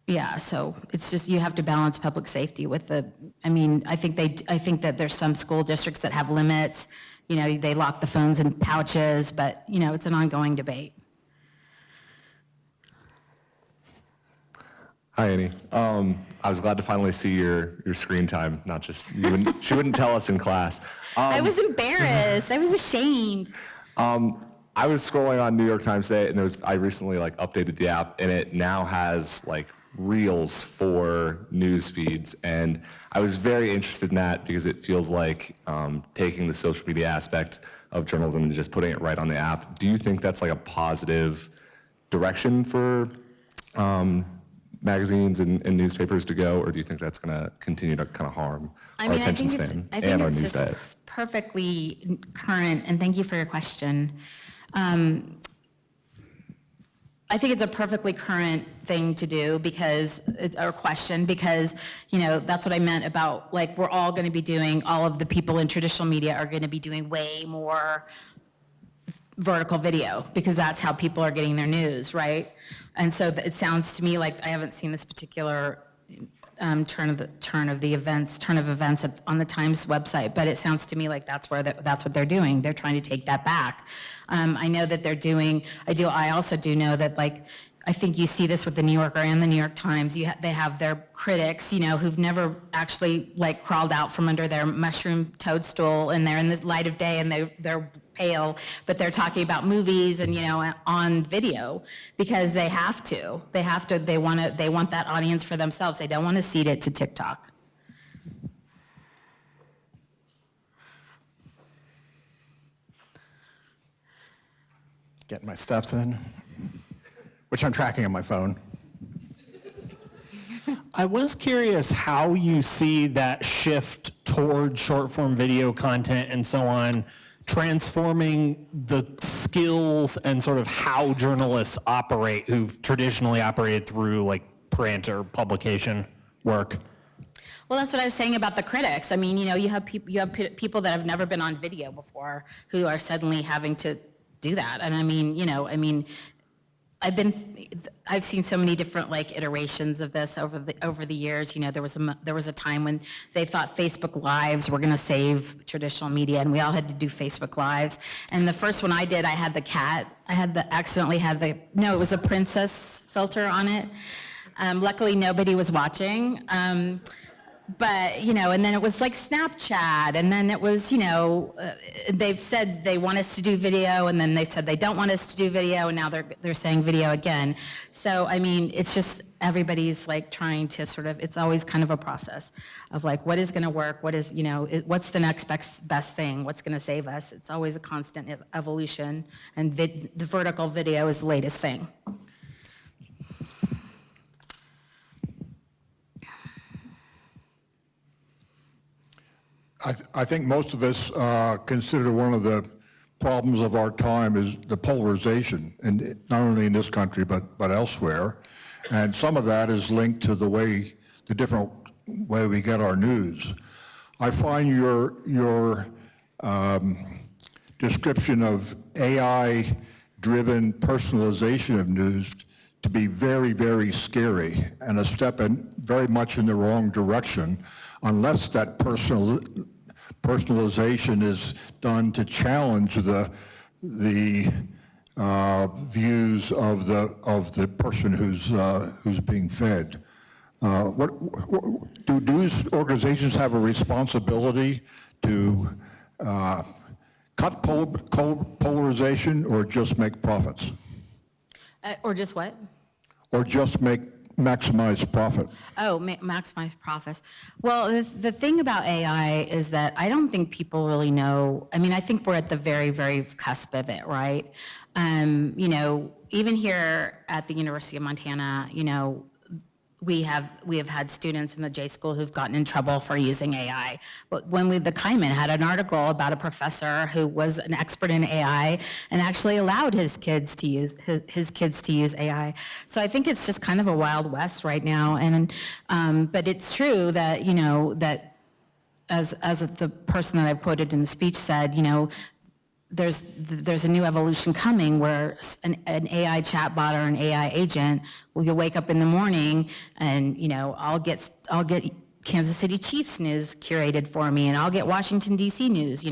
yeah, so it's just, you have to balance public safety with I think that there's some school districts that have limits, they lock the phones in pouches, but it's an ongoing debate. Hi, Annie. I was glad to finally see your screen time, not just, she wouldn't tell us in class. I was embarrassed. I was ashamed. I was scrolling on New York Times today, and I recently updated the app, and it now has reels for news feeds, and I was very interested in that because it feels like taking the social media aspect of journalism and just putting it right on the app. Do you think that's a positive direction for magazines and newspapers to go, or do you think that's going to continue to kind of harm our attention span and our news diet? Perfectly current, and thank you for your question. I think it's a perfectly current thing to do because that's what I meant about we're all going to be doing, all of the people in traditional media are going to be doing way more vertical video because that's how people are getting their news, right? And so it sounds to me like I haven't seen this particular turn of events on the Times website, but it sounds to me like that's what they're doing. They're trying to take that back. I know that they're doing. I also do know that I think you see this with the New Yorker and the New York Times. They have their critics, who've never actually crawled out from under their mushroom toadstool, and they're in the light of day and they're pale, but they're talking about movies and on video because they have to. They want that audience for themselves. They don't want to cede it to TikTok. Getting my steps in, which I'm tracking on my phone. I was curious how you see that shift toward short-form video content and so on transforming the skills and sort of how journalists operate who've traditionally operated through like print or publication work? Well, that's what I was saying about the critics. I mean, you have people that have never been on video before who are suddenly having to do that. And I mean, I've seen so many different like iterations of this over the years. There was a time when they thought Facebook Lives were going to save traditional media, and we all had to do Facebook Lives. And the first one I did, I had the cat. It was a princess filter on it. Luckily, nobody was watching. But, and then it was like Snapchat, and then it was, they've said they want us to do video, and then they said they don't want us to do video, and now they're saying video again. So, I mean, it's just everybody's like trying to sort of, it's always kind of a process of like, what is going to work? What is, what's the next best thing? What's going to save us? It's always a constant evolution, and the vertical video is the latest thing. I think most of us consider one of the problems of our time is the polarization, and not only in this country but elsewhere. And some of that is linked to the different way we get our news. I find your description of AI-driven personalization of news to be very, very scary and a step very much in the wrong direction, unless that personalization is done to challenge the views of the person who's being fed. Do news organizations have a responsibility to cut polarization, or just make profits? Or just what? Or just maximize profit? Oh, maximize profits. Well, the thing about AI is that I don't think people really know. I mean, I think we're at the very, very cusp of it, right? Even here at the University of Montana, we have had students in the J School who've gotten in trouble for using AI. But when the Kaiman had an article about a professor who was an expert in AI and actually allowed his kids to use AI. So I think it's just kind of a Wild West right now. And but it's true that that as the person that I've quoted in the speech said, there's a new evolution coming where an AI chatbot or an AI agent will wake up in the morning and I'll get Kansas City Chiefs news curated for me, and I'll get Washington D.C. news,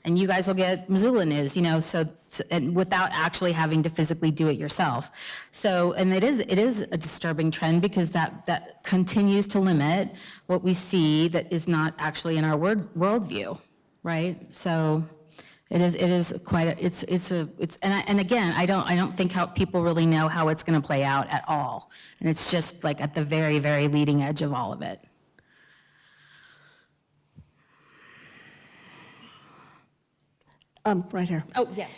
and you guys will get Missoula news, so and without actually having to physically do it yourself. So, and it is a disturbing trend, because that continues to limit what we see that is not actually in our worldview, right? So. It is quite. And again, I don't think how people really know how it's going to play out at all, and it's just like at the very, very leading edge of all of it. Right here. Oh yeah.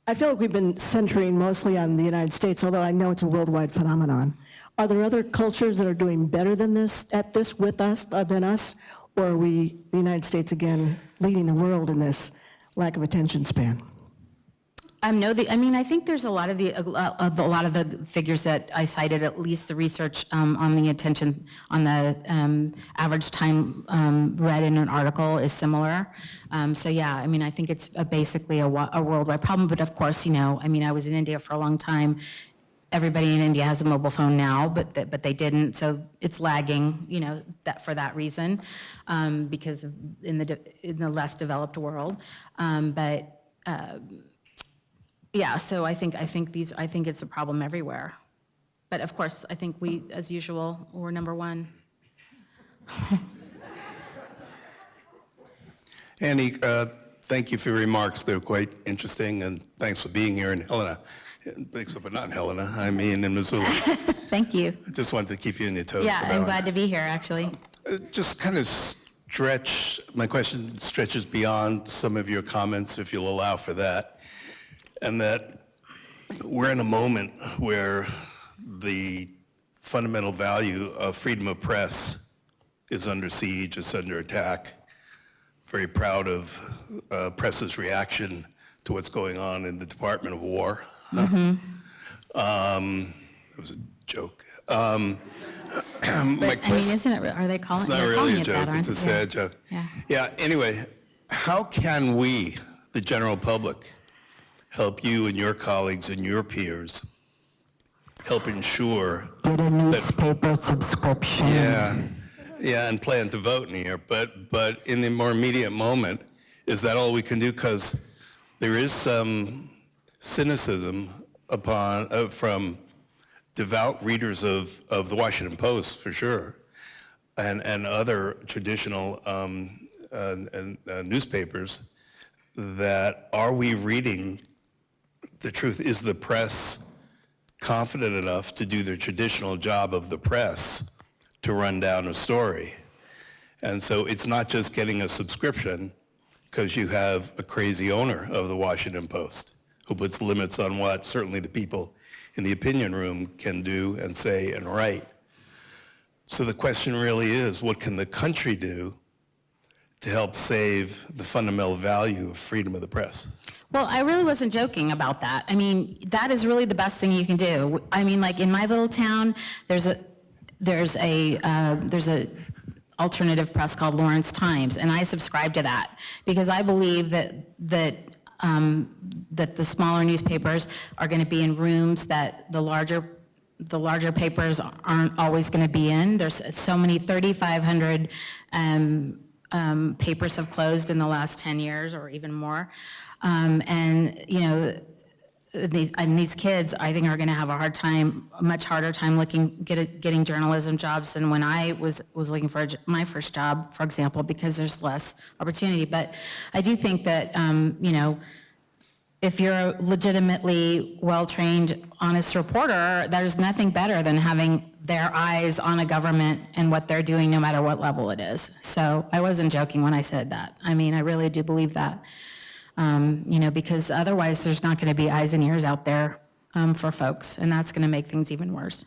I feel like we've been centering mostly on the United States, although I know it's a worldwide phenomenon. Are there other cultures that are doing better than this with us than us, or are we, the United States, again leading the world in this lack of attention span? I think there's a lot of the figures that I cited, at least the research on the attention, on the average time read in an article is similar. So yeah, I think it's basically a worldwide problem. But of course, I was in India for a long time. Everybody in India has a mobile phone now, but they didn't, so it's lagging, that for that reason, because in the less developed world. Yeah, so I think it's a problem everywhere. But of course, I think we, as usual, we're number one. Annie, thank you for your remarks. They're quite interesting, and thanks for being here. And Helena, but not in Helena, in Missoula. Thank you. I just wanted to keep you on your toes. Yeah, I'm glad to be here, actually. Just kind of my question stretches beyond some of your comments, if you'll allow for that. And that we're in a moment where the fundamental value of freedom of press is under siege, it's under attack very proud of press's reaction to what's going on in the Department of War. It was a joke. My But, I mean, question- isn't it, are they calling, It's not they're really calling a it that, joke, aren't it's a they? sad joke. Yeah. Yeah, anyway, how can we, the general public, help you and your colleagues and your peers help ensure, Get a newspaper subscription. yeah, and plan to vote in here, but in the more immediate moment, is that all we can do? Because there is some cynicism from devout readers of the Washington Post, for sure, and other traditional newspapers, that are we reading the truth? Is the press confident enough to do their traditional job of the press to run down a story? And so it's not just getting a subscription because you have a crazy owner of the Washington Post who puts limits on what certainly the people in the opinion room can do and say and write. So the question really is, what can the country do to help save the fundamental value of freedom of the press? Well, I really wasn't joking about that. I mean, that is really the best thing you can do. I mean, like in my little town, there's a alternative press called Lawrence Times, and I subscribe to that because I believe that the smaller newspapers are going to be in rooms that the larger papers aren't always going to be in. There's so many, 3,500 papers have closed in the last 10 years or even more. And, you know, these kids, I think, are going to have a much harder time getting journalism jobs than when I was looking for my first job, for example, because there's less opportunity. But I do think that, you know, if you're a legitimately well-trained, honest reporter, there's nothing better than having their eyes on a government and what they're doing, no matter what level it is. So I wasn't joking when I said that. I mean, I really do believe that. You know, because otherwise there's not going to be eyes and ears out there for folks, and that's going to make things even worse.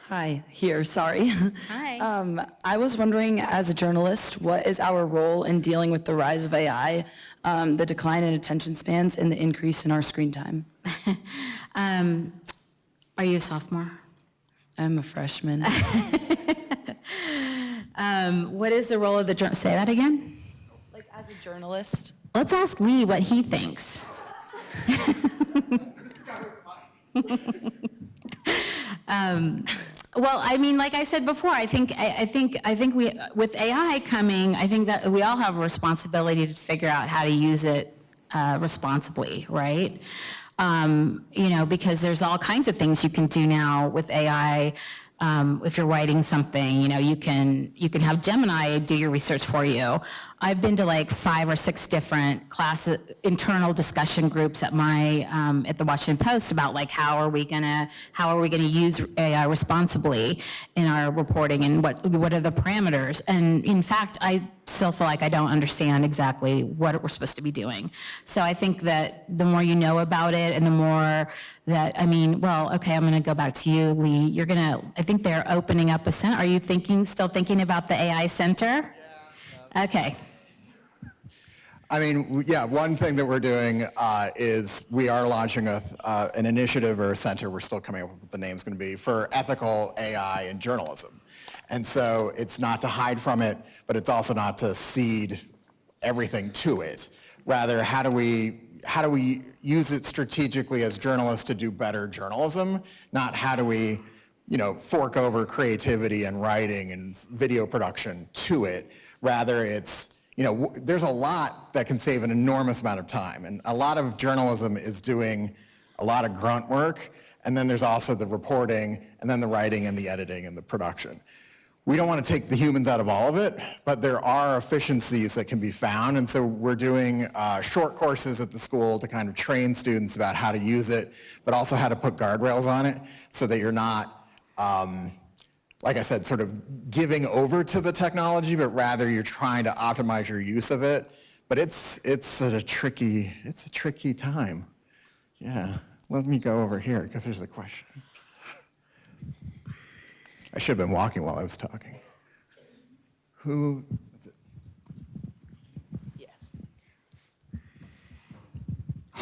Hi, here, sorry. Hi. I was wondering, as a journalist, what is our role in dealing with the rise of AI, the decline in attention spans, and the increase in our screen time? Are you a sophomore? I'm a freshman. What is the role of the say that again? Like, as a journalist? Let's ask Lee what he thinks. Well, I mean, like I said before, I think we, with AI coming, I think that we all have a responsibility to figure out how to use it responsibly, right? You know, because there's all kinds of things you can do now with AI. If you're writing something, you know, you can have Gemini do your research for you. I've been to like 5 or 6 different internal discussion groups at at the Washington Post about like how are we gonna use AI responsibly in our reporting, and what are the parameters. And in fact, I still feel like I don't understand exactly what we're supposed to be doing. So I think that the more you know about it, and the more that, I mean, well, okay, I'm gonna go back to you, Lee. I think they're opening up a center. Are you still thinking about the AI center? Yeah. Okay. I mean, yeah, one thing that we're doing is we are launching an initiative or a center, we're still coming up with what the name's going to be, for ethical AI in journalism. And so it's not to hide from it, but it's also not to cede everything to it. Rather, how do we use it strategically as journalists to do better journalism, not how do we, you know, fork over creativity and writing and video production to it. Rather, it's, you know, there's a lot that can save an enormous amount of time. And a lot of journalism is doing a lot of grunt work. And then there's also the reporting, and then the writing and the editing and the production. We don't want to take the humans out of all of it, but there are efficiencies that can be found. And so we're doing short courses at the school to kind of train students about how to use it, but also how to put guardrails on it so that you're not, like I said, sort of giving over to the technology, but rather you're trying to optimize your use of it. But it's a tricky time. Yeah, let me go over here because there's a question. I should have been walking while I was talking. Who? That's it.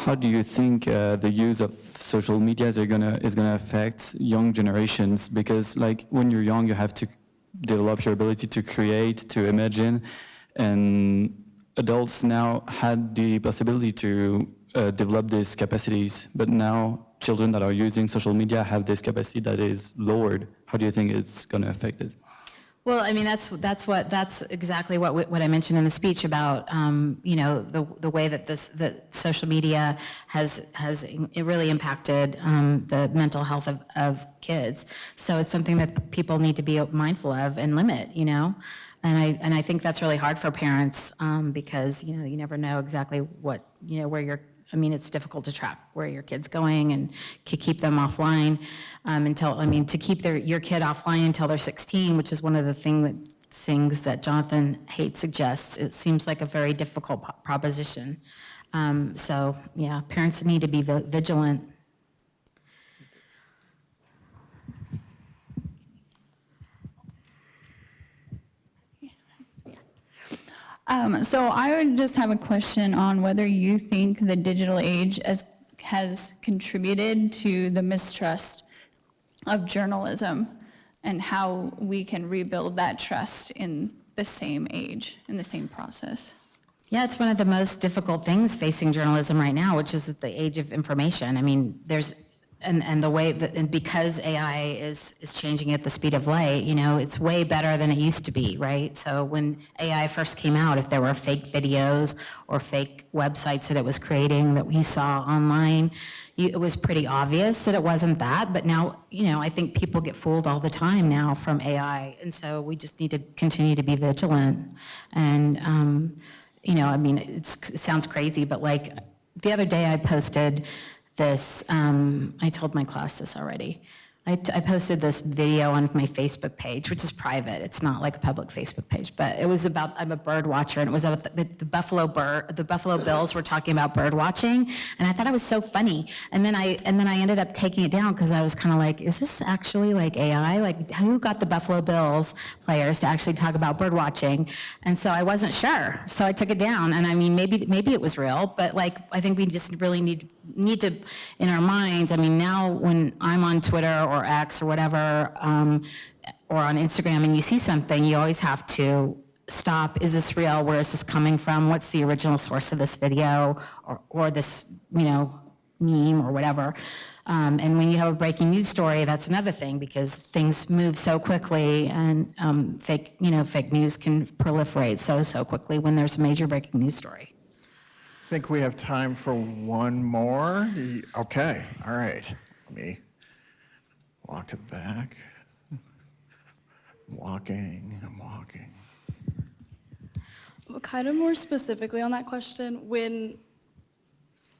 how do you think the use of social media is gonna affect young generations? Because like when you're young, you have to develop your ability to create, to imagine, and adults now had the possibility to develop these capacities, but now children that are using social media have this capacity that is lowered. How do you think it's going to affect it? Well, I mean, that's exactly what I mentioned in the speech about, you know, the way that that social media has it really impacted the mental health of kids. So it's something that people need to be mindful of and limit, you know. And I think that's really hard for parents because, you know, you never know exactly what, you know, where you're. I mean, it's difficult to track where your kid's going and to keep them offline to keep your kid offline until they're 16, which is one of the things that Jonathan Haidt suggests. It seems like a very difficult proposition. So, yeah, parents need to be vigilant. So I would just have a question on whether you think the digital age has contributed to the mistrust of journalism and how we can rebuild that trust in the same age, in the same process. Yeah, it's one of the most difficult things facing journalism right now, which is the age of information. I mean, and the way that, and because AI is changing at the speed of light, you know, it's way better than it used to be, right? So when AI first came out, if there were fake videos or fake websites that it was creating that we saw online, it was pretty obvious that it wasn't that. But now, you know, I think people get fooled all the time now from AI, and so we just need to continue to be vigilant. And you know, I mean, it sounds crazy, but like the other day I posted this, I told my class this already. I posted this video on my Facebook page, which is private. It's not like a public Facebook page, but it was about, I'm a bird watcher, and it was about the Buffalo Bills were talking about bird watching, and I thought it was so funny. And then I ended up taking it down because I was kind of like, is this actually like AI? Like, who got the Buffalo Bills players to actually talk about bird watching? And so I wasn't sure, so I took it down. And I mean, maybe it was real, but like, I think we just really need to, in our minds, I mean, now when I'm on Twitter or X or whatever, or on Instagram, and you see something, you always have to stop. Is this real? Where is this coming from? What's the original source of this video or this, you know, meme or whatever? And when you have a breaking news story, that's another thing, because things move so quickly, and fake news can proliferate so quickly when there's a major breaking news story. I think we have time for one more. Okay, all right. Let me walk to the back. I'm walking. Kind of more specifically on that question, when,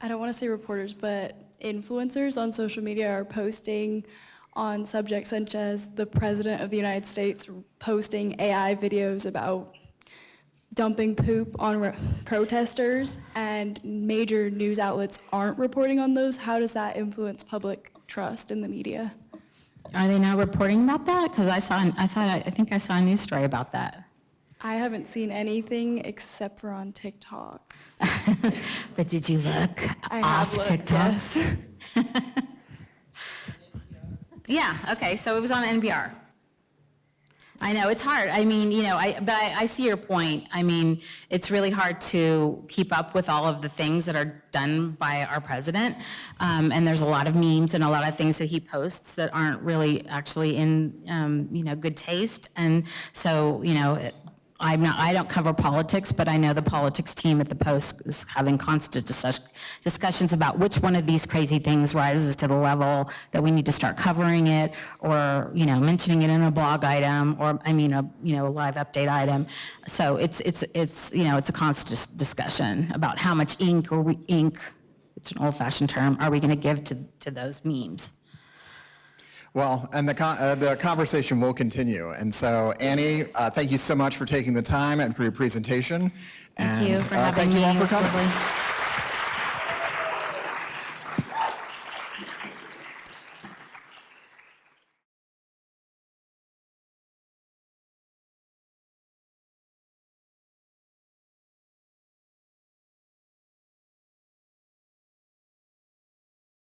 I don't want to say reporters, but influencers on social media are posting on subjects such as the President of the United States posting AI videos about dumping poop on protesters, and major news outlets aren't reporting on those, how does that influence public trust in the media? Are they now reporting about that? Because I think I saw a news story about that. I haven't seen anything except for on TikTok. But did you look I off have looked, TikTok? yes. Yeah, okay, so it was on NPR. I know, it's hard. I mean, you know, I see your point. I mean, it's really hard to keep up with all of the things that are done by our president. And there's a lot of memes and a lot of things that he posts that aren't really actually in, you know, good taste. And so, you know, I don't cover politics, but I know the politics team at the Post is having constant discussions about which one of these crazy things rises to the level that we need to start covering it, or, you know, mentioning it in a blog item, or a live update item. So it's you know, it's a constant discussion about how much ink, it's an old-fashioned term, are we going to give to those memes. Well, and the conversation will continue. And so, Annie, thank you so much for taking the time and for your presentation. Thank you for having thank me. you all for It was coming. lovely.